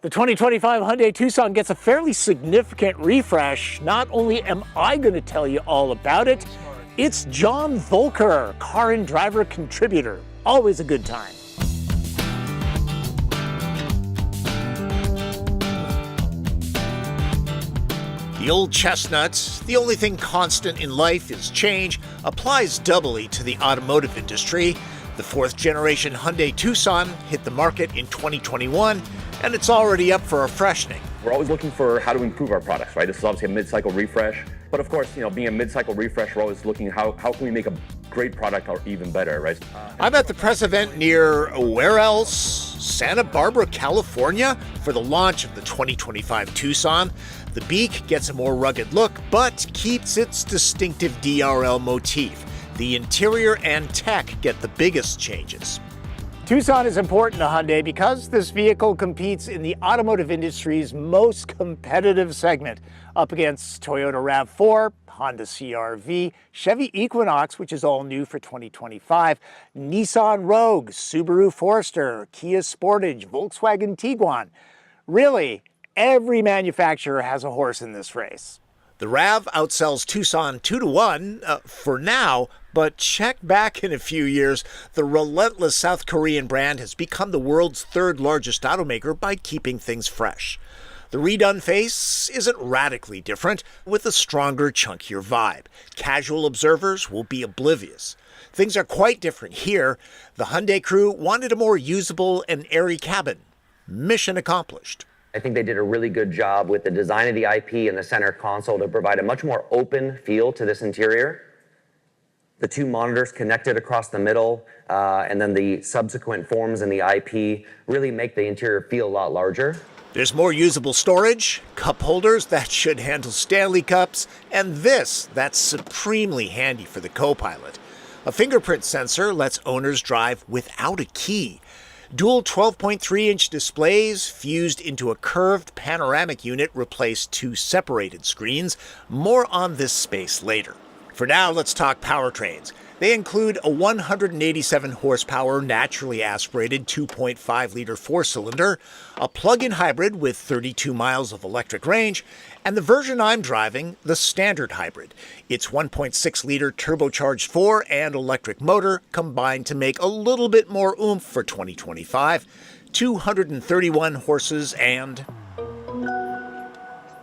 The 2025 Hyundai Tucson gets a fairly significant refresh. Not only am I going to tell you all about it, it's John Volker, car and driver contributor. Always a good time. The old chestnut, the only thing constant in life is change, applies doubly to the automotive industry. The fourth generation Hyundai Tucson hit the market in 2021, and it's already up for a freshening. We're always looking for how to improve our products, right? This is obviously a mid-cycle refresh, but of course, being a mid-cycle refresh, we're always looking how can we make a great product or even better, right? I'm at the press event near, where else? Santa Barbara, California, for the launch of the 2025 Tucson. The beak gets a more rugged look, but keeps its distinctive DRL motif. The interior and tech get the biggest changes. Tucson is important to Hyundai because this vehicle competes in the automotive industry's most competitive segment, up against Toyota RAV4, Honda CR-V, Chevy Equinox, which is all new for 2025, Nissan Rogue, Subaru Forester, Kia Sportage, Volkswagen Tiguan. Really, every manufacturer has a horse in this race. The RAV outsells Tucson 2-1 for now, but check back in a few years. The relentless South Korean brand has become the world's third largest automaker by keeping things fresh. The redone face isn't radically different, with a stronger, chunkier vibe. Casual observers will be oblivious. Things are quite different here. The Hyundai crew wanted a more usable and airy cabin. Mission accomplished. I think they did a really good job with the design of the IP and the center console to provide a much more open feel to this interior. The two monitors connected across the middle, and then the subsequent forms in the IP really make the interior feel a lot larger. There's more usable storage, cup holders that should handle Stanley Cups, and this that's supremely handy for the co-pilot. A fingerprint sensor lets owners drive without a key. Dual 12.3-inch displays fused into a curved panoramic unit replace two separated screens. More on this space later. For now, let's talk powertrains. They include a 187 horsepower naturally aspirated 2.5-liter four-cylinder, a plug-in hybrid with 32 miles of electric range, and the version I'm driving, the standard hybrid. Its 1.6-liter turbocharged four and electric motor combined to make a little bit more oomph for 2025, 231 horses and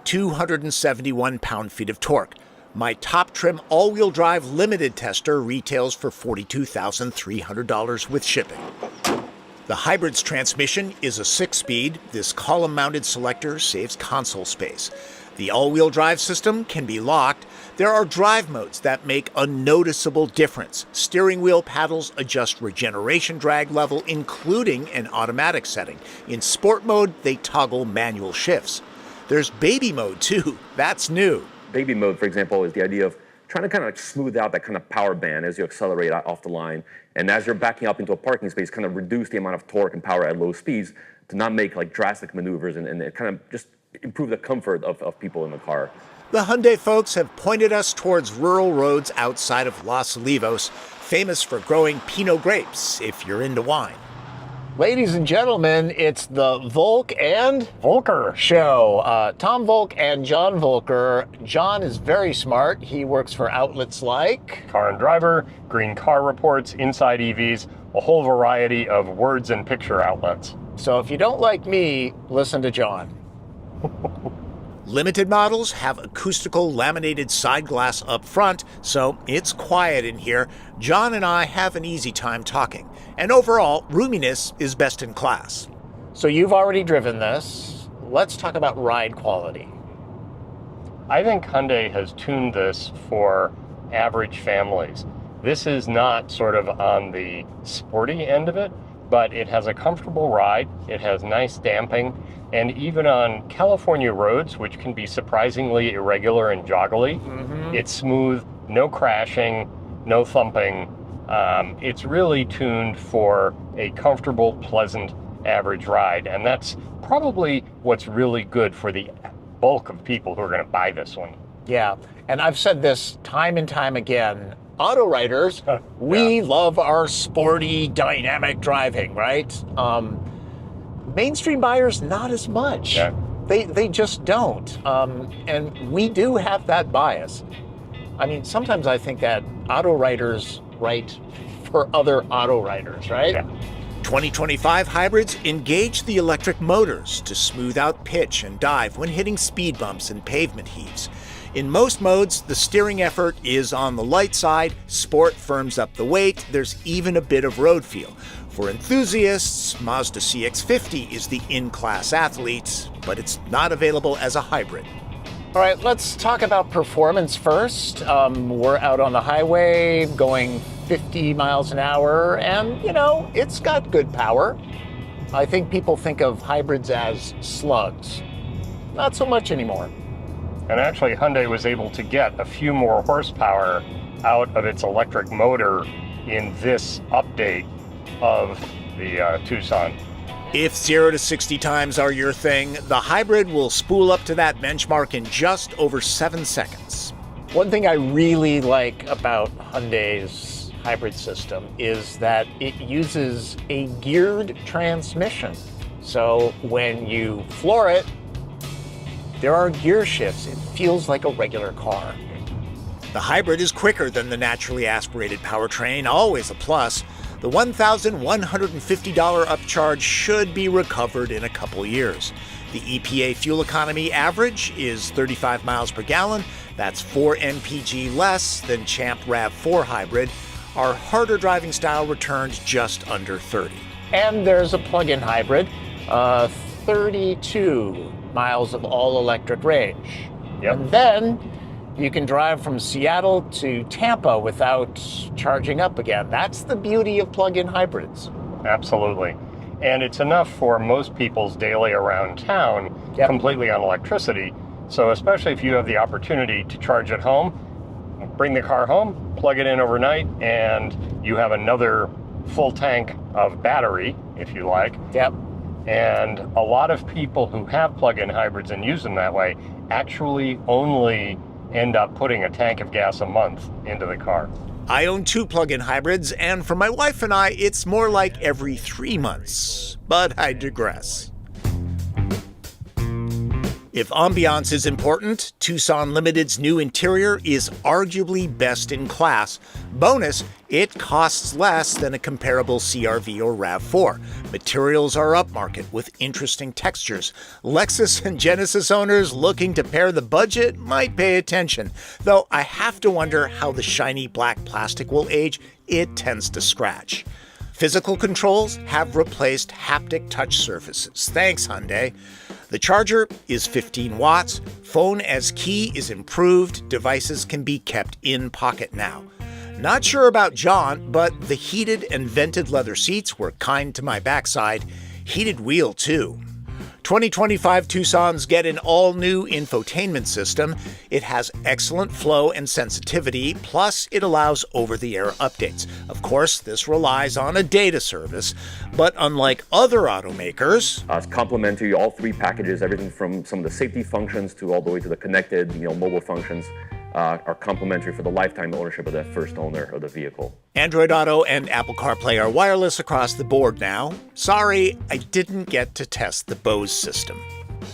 271 pound-feet of torque. My top trim all-wheel drive limited tester retails for $42,300 with shipping. The hybrid's transmission is a 6-speed. This column-mounted selector saves console space. The all-wheel drive system can be locked. There are drive modes that make a noticeable difference. Steering wheel paddles adjust regeneration drag level, including an automatic setting. In sport mode, they toggle manual shifts. There's baby mode too. That's new. Baby mode, for example, is the idea of trying to kind of like smooth out that kind of power band as you accelerate off the line. And as you're backing up into a parking space, kind of reduce the amount of torque and power at low speeds to not make like drastic maneuvers and kind of just improve the comfort of people in the car. The Hyundai folks have pointed us towards rural roads outside of Los Olivos, famous for growing Pinot grapes, if you're into wine. Ladies and gentlemen, it's the Volk and Volker show. Tom Volk and John Volker. John is very smart. He works for outlets like Car and Driver, Green Car Reports, Inside EVs, a whole variety of words and picture outlets. So if you don't like me, listen to John. Limited models have acoustical laminated side glass up front, so it's quiet in here. John and I have an easy time talking, and overall, roominess is best in class. So you've already driven this. Let's talk about ride quality. I think Hyundai has tuned this for average families. This is not sort of on the sporty end of it, but it has a comfortable ride, it has nice damping, and even on California roads, which can be surprisingly irregular and joggly, it's smooth, no crashing, no thumping. It's really tuned for a comfortable, pleasant, average ride, and that's probably what's really good for the bulk of people who are going to buy this one. Yeah, and I've said this time and time again. Auto writers, we love our sporty, dynamic driving, right? Mainstream buyers, not as much. Yeah. They just don't. And we do have that bias. I mean, sometimes I think that auto writers write for other auto writers, right? Yeah. 2025 hybrids engage the electric motors to smooth out pitch and dive when hitting speed bumps and pavement heaves. In most modes, the steering effort is on the light side, sport firms up the weight, there's even a bit of road feel. For enthusiasts, Mazda CX-50 is the in-class athlete, but it's not available as a hybrid. All right, let's talk about performance first. We're out on the highway going 50 miles an hour, and, you know, it's got good power. I think people think of hybrids as slugs. Not so much anymore. And actually, Hyundai was able to get a few more horsepower out of its electric motor in this update of the Tucson. If 0 to 60 times are your thing, the hybrid will spool up to that benchmark in just over 7 seconds. One thing I really like about Hyundai's hybrid system is that it uses a geared transmission. So when you floor it, there are gear shifts. It feels like a regular car. The hybrid is quicker than the naturally aspirated powertrain, always a plus. The $1,150 upcharge should be recovered in a couple years. The EPA fuel economy average is 35 miles per gallon. That's 4 mpg less than Champ RAV4 hybrid. Our harder driving style returned just under 30. And there's a plug-in hybrid, 32 miles of all-electric range. Yep. And then you can drive from Seattle to Tampa without charging up again. That's the beauty of plug-in hybrids. Absolutely. And it's enough for most people's daily around town, Yep. completely on electricity. So especially if you have the opportunity to charge at home, bring the car home, plug it in overnight, and you have another full tank of battery, if you like. Yep. And a lot of people who have plug-in hybrids and use them that way actually only end up putting a tank of gas a month into the car. I own 2 plug-in hybrids, and for my wife and I, it's more like every 3 months. But I digress. If ambiance is important, Tucson Limited's new interior is arguably best in class. Bonus, it costs less than a comparable CR-V or RAV4. Materials are upmarket with interesting textures. Lexus and Genesis owners looking to pare the budget might pay attention, though I have to wonder how the shiny black plastic will age. It tends to scratch. Physical controls have replaced haptic touch surfaces. Thanks, Hyundai. The charger is 15 watts. Phone as key is improved. Devices can be kept in pocket now. Not sure about John, but the heated and vented leather seats were kind to my backside. Heated wheel, too. 2025 Tucsons get an all-new infotainment system. It has excellent flow and sensitivity, plus it allows over-the-air updates. Of course, this relies on a data service, but unlike other automakers, It's complementary, all 3 packages, everything from some of the safety functions to all the way to the connected, mobile functions. Are complementary for the lifetime ownership of the first owner of the vehicle. Android Auto and Apple CarPlay are wireless across the board now. Sorry, I didn't get to test the Bose system.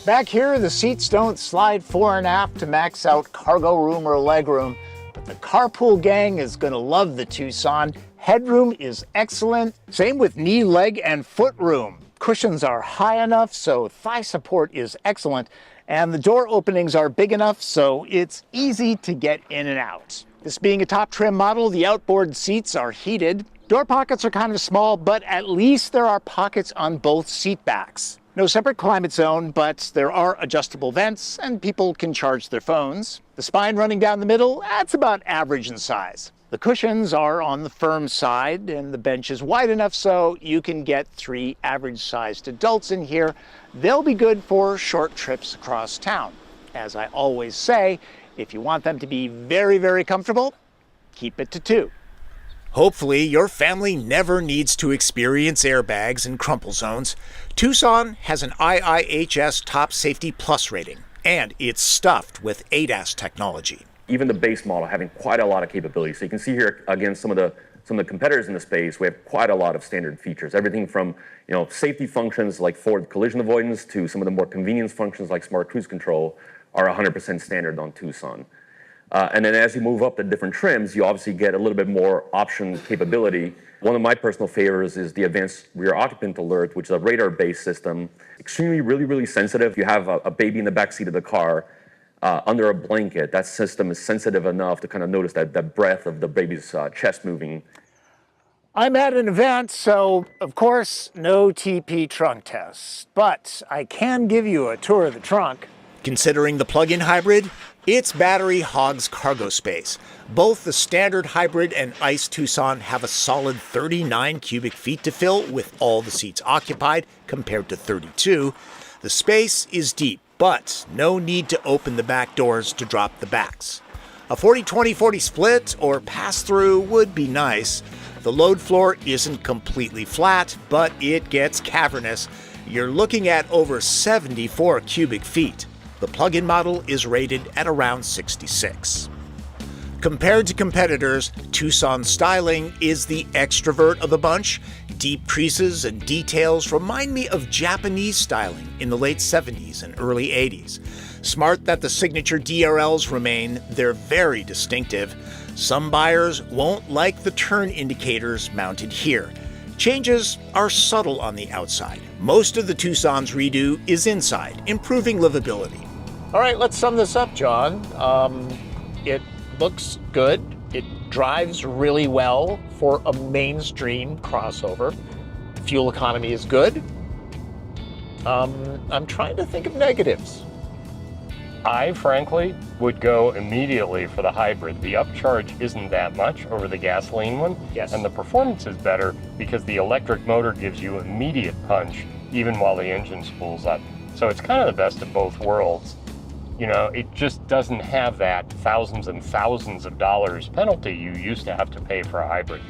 Back here, the seats don't slide fore and aft to max out cargo room or legroom, but the carpool gang is going to love the Tucson. Headroom is excellent. Same with knee, leg, and foot room. Cushions are high enough, so thigh support is excellent. And the door openings are big enough, so it's easy to get in and out. This being a top trim model, the outboard seats are heated. Door pockets are kind of small, but at least there are pockets on both seat backs. No separate climate zone, but there are adjustable vents, and people can charge their phones. The spine running down the middle, that's about average in size. The cushions are on the firm side, and the bench is wide enough so you can get 3 average-sized adults in here. They'll be good for short trips across town. As I always say, if you want them to be very, very comfortable, keep it to 2. Hopefully, your family never needs to experience airbags and crumple zones. Tucson has an IIHS Top Safety Plus rating, and it's stuffed with ADAS technology. Even the base model having quite a lot of capabilities. So you can see here again some of some of the competitors in the space, we have quite a lot of standard features. Everything from safety functions like forward collision avoidance to some of the more convenience functions like smart cruise control are 100% standard on Tucson. And then as you move up the different trims, you obviously get a little bit more option capability. One of my personal favorites is the advanced rear occupant alert, which is a radar-based system. Extremely, really sensitive. If you have a baby in the backseat of the car under a blanket, that system is sensitive enough to kind of notice that breath of the baby's chest moving. I'm at an event, so of course, no TP trunk tests, but I can give you a tour of the trunk. Considering the plug-in hybrid, its battery hogs cargo space. Both the standard hybrid and ICE Tucson have a solid 39 cubic feet to fill with all the seats occupied compared to 32. The space is deep, but no need to open the back doors to drop the backs. A 40-20-40 split or pass-through would be nice. The load floor isn't completely flat, but it gets cavernous. You're looking at over 74 cubic feet. The plug-in model is rated at around 66. Compared to competitors, Tucson's styling is the extrovert of the bunch. Deep creases and details remind me of Japanese styling in the late 70s and early 80s. Smart that the signature DRLs remain, they're very distinctive. Some buyers won't like the turn indicators mounted here. Changes are subtle on the outside. Most of the Tucson's redo is inside, improving livability. All right, let's sum this up, John. It looks good. It drives really well for a mainstream crossover. Fuel economy is good. I'm trying to think of negatives. I, frankly, would go immediately for the hybrid. The upcharge isn't that much over the gasoline one. Yes. And the performance is better because the electric motor gives you immediate punch, even while the engine spools up. So it's kind of the best of both worlds. It just doesn't have that thousands and thousands of dollars penalty you used to have to pay for a hybrid.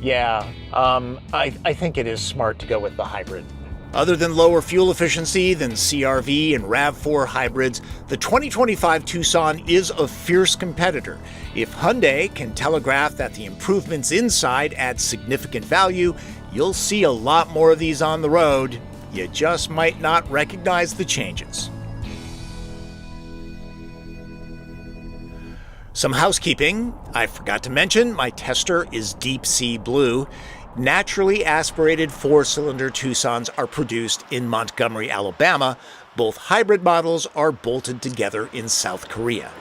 Yeah, I think it is smart to go with the hybrid. Other than lower fuel efficiency than CR-V and RAV4 hybrids, the 2025 Tucson is a fierce competitor. If Hyundai can telegraph that the improvements inside add significant value, you'll see a lot more of these on the road. You just might not recognize the changes. Some housekeeping. I forgot to mention my tester is deep sea blue. Naturally aspirated 4-cylinder Tucsons are produced in Montgomery, Alabama. Both hybrid models are bolted together in South Korea.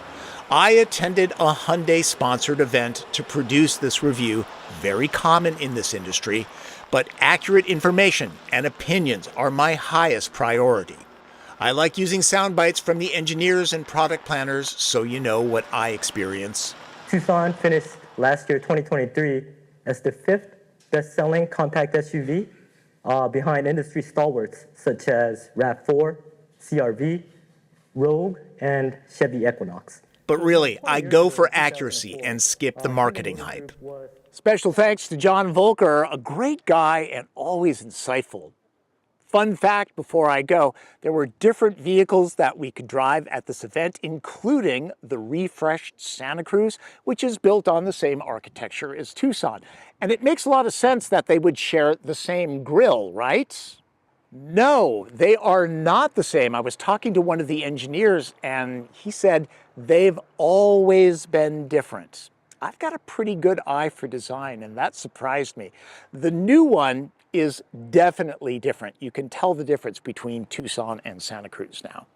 I attended a Hyundai-sponsored event to produce this review, very common in this industry, but accurate information and opinions are my highest priority. I like using sound bites from the engineers and product planners so you know what I experience. Tucson finished last year, 2023, as the 5th best-selling compact SUV behind industry stalwarts such as RAV4, CR-V, Rogue, and Chevy Equinox. But really, I go for accuracy and skip the marketing hype. Special thanks to John Volker, a great guy and always insightful. Fun fact before I go, there were different vehicles that we could drive at this event, including the refreshed Santa Cruz, which is built on the same architecture as Tucson. And it makes a lot of sense that they would share the same grille, right? No, they are not the same. I was talking to one of the engineers and he said they've always been different. I've got a pretty good eye for design and that surprised me. The new one is definitely different. You can tell the difference between Tucson and Santa Cruz now.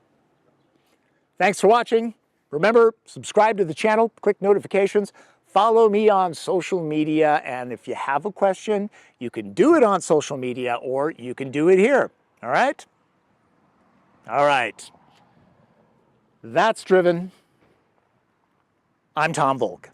Thanks for watching. Remember, subscribe to the channel, click notifications, follow me on social media, and if you have a question, you can do it on social media or you can do it here, all right? All right. That's Driven. I'm Tom Volk.